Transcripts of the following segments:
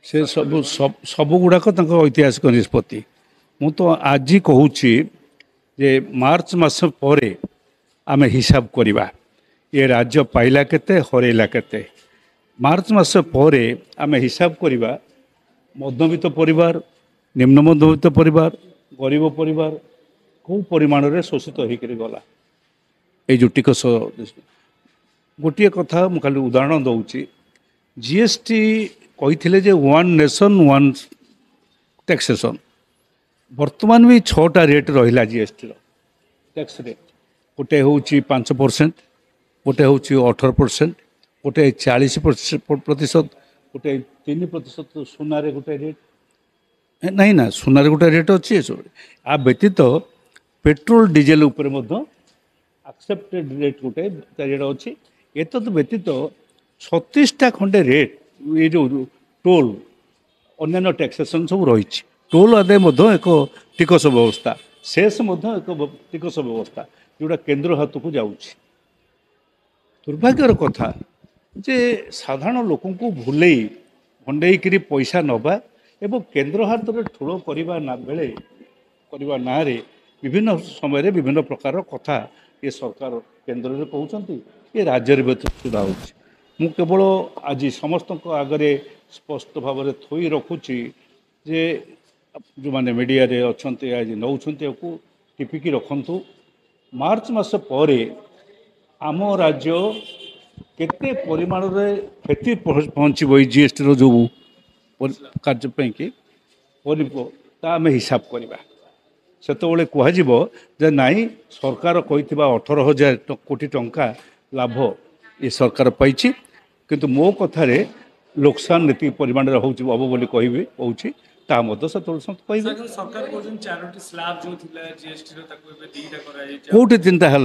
से सब गुड़ाक ऐतिहासिक निष्पत्ति मु तो आज कहूँ जे मार्च मास पर आम हिसाब करवा ये राज्य पाइला केते हरैला केते मार्च मास पर आम हिसाब करवा मध्यवित्त परिवार निम्न मध्यवित्त परिवार गरीब परिवार कौ परिमाण रे शोषित होकर गला ये जो टिकस गोटे कथा मु खाली उदाहरण दूची जीएसटी कही जे वन नेशन वन टैक्सेशन वर्तमान भी 6टा रेट रहा जीएसटी टैक्स रेट गोटे हूँ 5%, गोटे हूँ 18%, गोटे 40% गोटे 3% सुनारे गोटे रेट नहीं ना सुनारे गोटे रेट अच्छी आ व्यतीत पेट्रोल डीजेल उपर एक्सेप्टेड रेट गोटे रेट अच्छी एत व्यतीत 36टा खंडे रेट ये जो टोल अन्य टैक्सेशन सब रही टोल आदाय एक टिकस व्यवस्था शेष एक टिकस व्यवस्था जोड़ा केंद्र हाथ को जाऊँगी दुर्भाग्यर कथा जे साधारण लोक भूल भंडे पैसा नवा एवं केंद्र हाथ में ठूल करने बेले करने ना विभिन्न समय विभिन्न प्रकार कथा ये सरकार केंद्र में कहते ये राज्य सुधा हो मु केवल आज समस्त आगे स्पष्ट भाव में थोई रखुची जे जो मैंने मीडिया रे अच्छा आज नौ टिपिकी रखु मार्च मास पर आम राज्य केते परिमाण रे क्षति पहुँचब जीएसटी जो कार्य कि आम हिसाब करवा से कह नाई सरकार कही 18,000 कोटी टंका लाभ ये सरकार पाई किंतु मो कथार लोकसान नीति परिमाण हम बोली कहि कहूँ कौटी चिंता है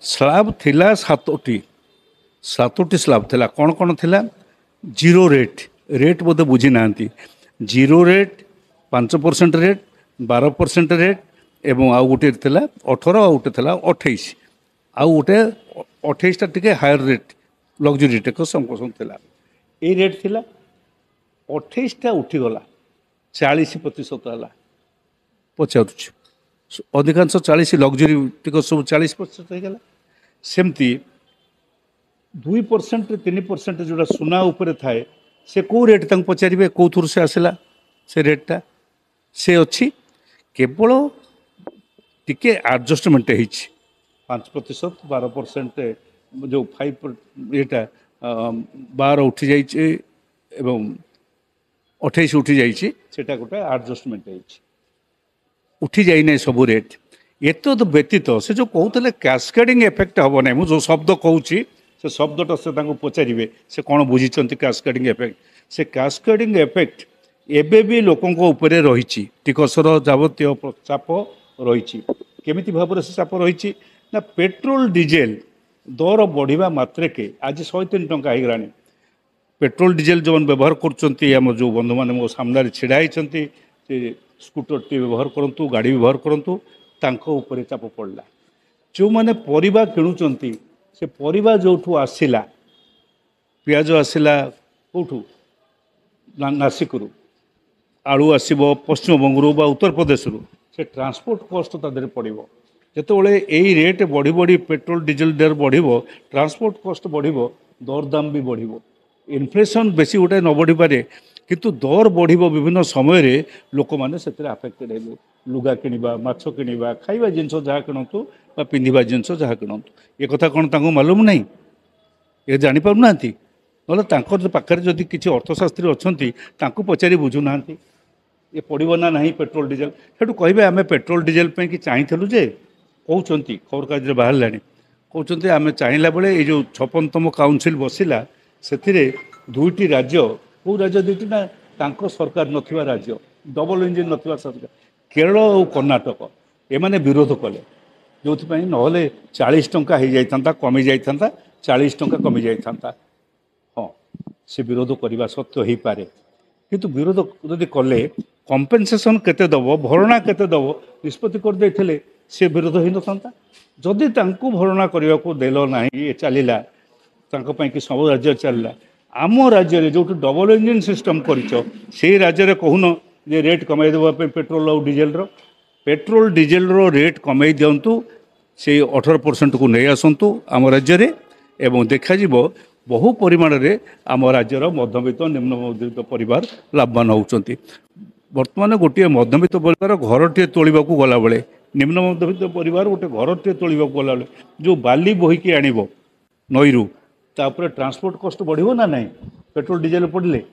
स्लाब थिला 7टी स्लाब थिला कौन कौन थिला जीरो रेट रेट बोधे बुझी ना जीरो रेट 5% रेट 12% रेट एवं आउ गोटे थिला 18 आउ गोटे थिला 28 आउ गोटे 28टा टिके हायर रेट लग्जरी टेक्स थिला ये रेट थिला 28टा उठीगला 40% है पचार अधिकांश 40 लग्जरी टिकट सब 40% होगा सेमती 2% 3% जोड़ा सुना उपरे थाए से कौ रेट तक पचारे कौ थुर से आसला से रेटा से अच्छी केवल टिके एडजस्टमेंट हो 5% 12% जो 5 येटा 12 उठी जाइए एवं 28 उठी जाइए सेटा गोटे एडजस्टमेंट उठी जाई नहीं सब रेट एत व्यतीत से जो कहते कैस्केडिंग इफेक्ट हम ना मुझे शब्द कहूँ से शब्दटा से पचारे से कौन बुझी कैस्केडिंग इफेक्ट से कैस्केडिंग इफेक्ट एबे भी लोकों उपरे रही टिकसर जावतीय चाप रही केमिति भाव से चाप रही ना पेट्रोल डीजेल दर बढ़िया मात्रे आज 103 टंका हो गलानी पेट्रोल डीजेल जो व्यवहार कर जो बंधु मैंने मो सामने छिड़ा होती स्कूटर टी व्यवहार करूँ गाड़ी व्यवहार करूँ चाप पड़ा जो मैंने परिबा किणुंट से परिबा जो आसला पियाज आसला कौटू नासिकरू आलू आसब पश्चिमबंगू बा उत्तर प्रदेश से ट्रांसपोर्ट कॉस्ट तादे पड़ो जितेबाला यही रेट बढ़ी बढ़ी पेट्रोल डीजेल दर बढ़ो ट्रांसपोर्ट कॉस्ट बढ़ो दरदाम भी बढ़ो इनफ्लेशन बेसी गोटे न बढ़ी पारे किंतु दर बढ़ो विभिन्न समय रे लोक मैंने से आफेक्टेड हे लुगा किणवा माछ किणवा खाଇବା जिनस जहाँ किणतु पिंधा जिनस जहाँ किणतु ये कथा कौन मालूम नहीं ये जापर ना ना पाखे जदि किसी अर्थशास्त्री अच्छा पचारि बुझुना ये पड़ो ना ना पेट्रोल डीजेल से कहे आम पेट्रोल डीजेल कि चाहूँ जे कहते खबर कागज बाहर ला कहते आम चाहला बेले ये जो 56तम काउनसिल बसिला से 2टी राज्य कौ राज्य 2टी ना सरकार नथिबा राज्य डबल इंजिन नथिबा सरकार केरल और कर्णाटक एमाने विरोध कले जो ना 40 टंका हो जाता कमी जाता 40 टंका कमी जाता हाँ से विरोध करने सत्य हो पारे किंतु विरोध जदि कले कंपेनसेशन केते दब भरणा केते दब निष्पत्ति कर देथिले से विरोध हो न जदि भरणा करने को देल ना ये चलला कि सब राज्य चलला आम राज्य में जो डबल इंजिन सिस्टम कर राज्य में कहून जे रेट कमाई देवा पेट्रोल और डीजेल पेट्रोल डीजेल रेट कमाई दिंतु से 18% को नहीं आसतु आम राज्य में एवं देखा बहु परिमाण में आम राज्यर मध्यवित्त निम्न मध्यवित्त परिवार लाभवान होती बर्तमान गोटे मध्यवित्त परिवार घरटे तोड़ा गला बेले निम्न मध्यवित्त परिवार गोटे घरटे तोड़ा गला बेले जो बाली बोहीकी आणव नईरू तापर ट्रांसपोर्ट कस्ट बढ़ो ना ना पेट्रोल डीजेल पड़े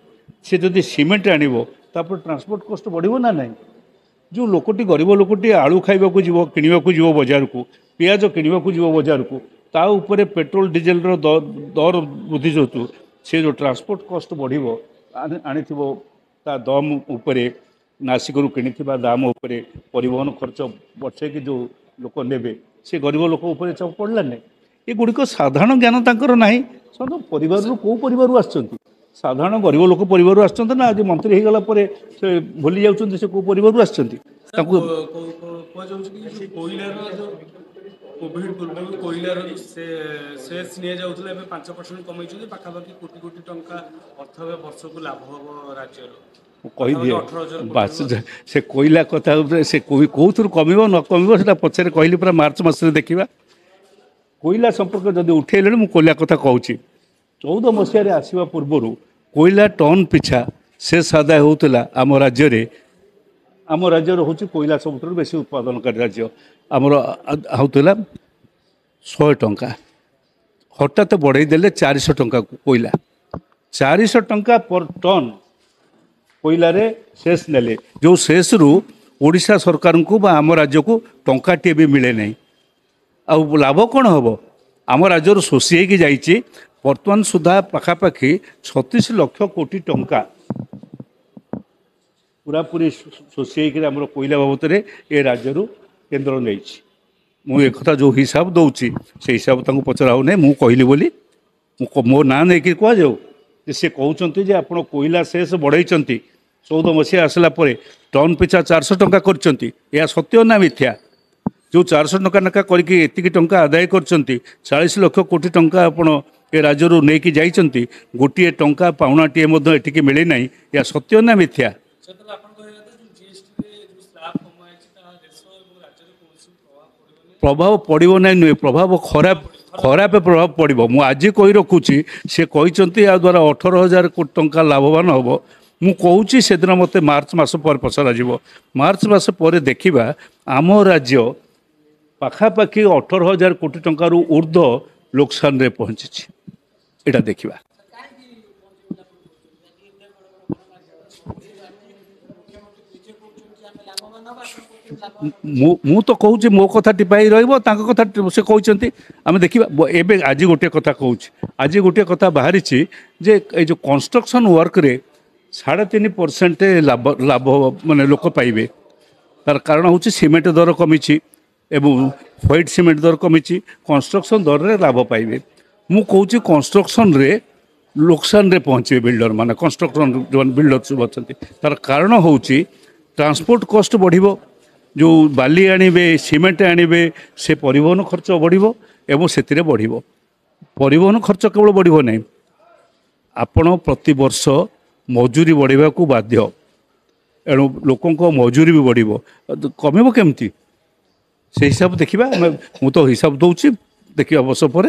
सी जदि सीमेंट आणव तापर ट्रांसपोर्ट कस्ट बढ़ो ना ना जो लोकटी गरीब लोकटी आलू खाइबा किणवा जीव बजार को पियाज किणवा जीव बजार को ता उपरे पेट्रोल डीजेल दर वृद्धि जो से जो ट्रांसपोर्ट कस्ट बढ़ो आनी ता दम उपरे नासिक कि दाम उपरे परिवहन खर्च बचे कि जो लोक ने से गरीब लोक उपर चाप पड़ा नहीं ये गुड़िक साधारण ज्ञान तांकर नाही परिवार कौ परिवार आसछंती साधारण गरीब लोक परिवार आसछंती ना आज मंत्री हो गला से भूली जाउछंती से कौ परिवार आसछंती ताकू कोविड पूर्व कोईलार सेल्स नि जाउथले 5% कमै छि पाखापाखि कोटी कोटी टंका अर्थ वर्ष को लाभ हो राज्य कही दिए बास से कोईला कथा से कौन कमिब न कमिब से पचर कहली पूरा मार्च मास देखा कोईला संपर्क जब उठेले मुझे कोईला कथा कहूँ 14 मसीह आसवा पूर्वर कोईला टन पिछा शेष आदाय होता आम राज्य हूँ कोईला सब बेस उत्पादनकारी राज्य आमर होता 100 टंका हठात बढ़ईदे 400 टंका कोईला 400 टंका पर टन कोईला रे शेष नेले जो शेष रु ओडिशा सरकार को बा आम राज्य को टंकाटे भी मिले नहीं आ लाभ कौन हम आम राज्य शोषी होगी जाइए बर्तमान सुधा पाखापाखि 36 लाख कोटी टंका पूरा पूरी शोषी होकर कोईला बाबद ए राज्य केन्द्र नहीं मुझे जो हिसाब दौची से हिसाब तक पचरा ना मुझे कहली बोली मो ना नहीं कि कह सी कहते आप कोईला शेष बढ़ई 14 मसीहा आसला टन पिछा 400 टंका कर सत्य ना मिथ्या जो 400 टंका नाका करके टंका आदाय कर 40 लाख कोटी टंका आपण ए राज्य नहीं कि जाइए गोटे टंका पाउणाटे एटिकी मिले ना या सत्य ना मिथ्या प्रभाव पड़ो ना नुहे प्रभाव खराब खराब प्रभाव पड़ो मु आज कही रखुची से कहते या द्वारा 18,000 कोटी टंका लाभवान हम मु कहूँ से दिन मत मार्च मास पर पचरा मार्च मास पर देखा आम राज्य पाखापाखि 18,000 कोटी टंका ऊर्ध्व लोकसान रे पहुँची एटा देखा मु तो कहूँ मो कथा टिपाई रहा से कहते आम देखा एवं आज गोटे कथा कहूँ आज गोटे कथा बाहरी जे जो कंस्ट्रक्शन वर्क रे 3.5% लाभ लाभ माने लोक पाइबे तार कारण हूँ सीमेंट दर कमी एवं व्हाइट सीमेंट दर कमी कंस्ट्रक्शन दर रे लाभ पाइबे मु कहूँ कंस्ट्रक्शन रे लोकसान रे पहुँचे बिल्डर माने कंस्ट्रक्शन जो बिल्डर सब अच्छा तार कारण हूँ ट्रांसपोर्ट कस्ट बढ़ो जो बाली आणवे सीमेंट आणवे से परिवहन खर्च बढ़ो एवं से बढ़ो परिवहन खर्च केवल बढ़ो ना आपण प्रति वर्ष मजूरी बढ़ावा को बाध्य एणु लोकों मजूरी भी बढ़ो कमिब केमती से हिसाब देखा मु तो हिसाब दौची देखिए वर्ष पर